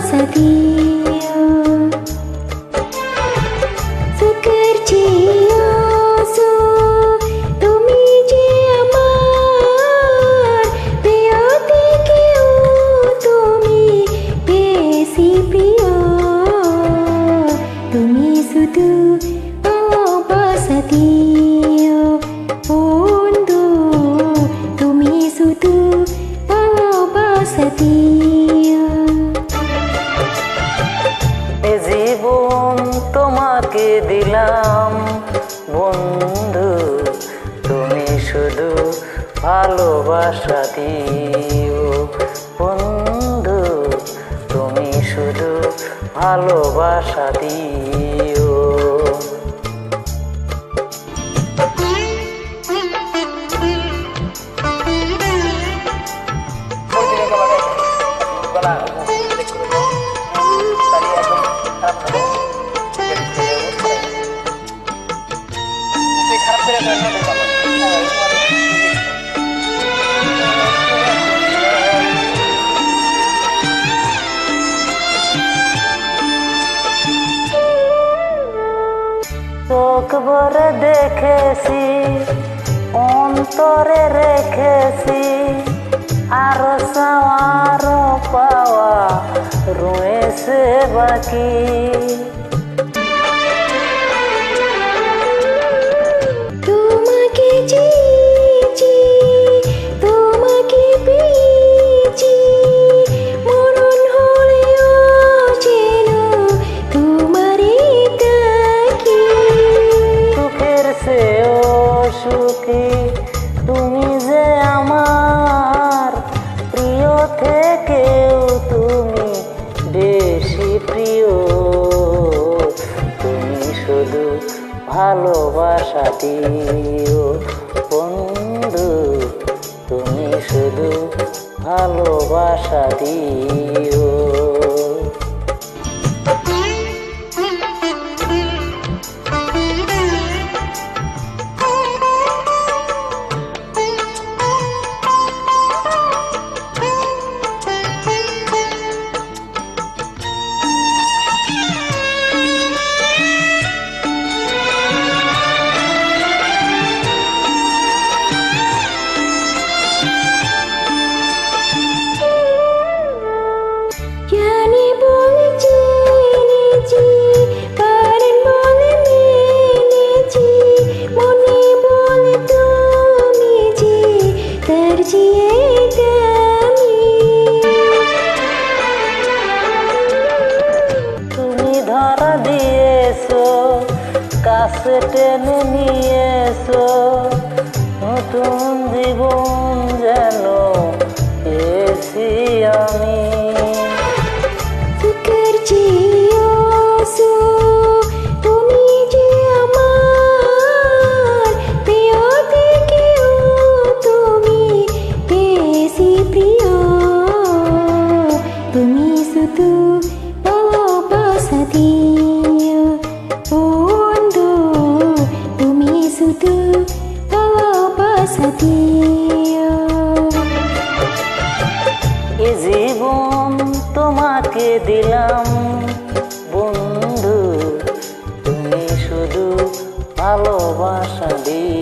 ভালোবাসা দিও সুখের চেয়ে সুখ তুমি যে আমার প্রিয় থেকেও তুমি বেশি প্রিয় তুমি শুধু ভালোবাসা দিও বন্ধু তুমি শুধু ভালোবাসা দিও এ জীবন তোমাকে দিলাম বন্ধু তুমি শুধু ভালোবাসা দিও বন্ধু তুমি শুধু ভালোবাসা দিও চোখ ভরে দেখেছি অন্তরে রেখেছি আরো চাওয়ার পাওয়া রয়েছে বাকি তোমাকে চেয়েছি তোমাকে পেয়েছি মরণ হলেও যেন তোমারই ডাকি সুখের চেয়েও সুখী তুমি যে আমার প্রিয় থেকেও তুমি বেশি প্রিয় তুমি শুধু ভালোবাসা দিও বন্ধু তুমি শুধু ভালোবাসা দিও জানি বলে জেনেছি পারেন বলে মেনেছি মনে বলে তুমি যে তার চেয়ে দামি তুমি ধরা দিয়েছো কাছে টেনে নিয়েছো নতুন জীবন যেন পেয়েছি আমি সুখের চেয়ে সুখ তুমি যে আমার প্রিয় থেকেও তুমি বেশি প্রিয় তুমি শুধু ভালোবাসা দিও বন্ধু তুমি শুধু ভালোবাসা দিও এ জীবন তোমাকে দিলাম বন্ধু তুমি শুধু ভালোবাসা দিও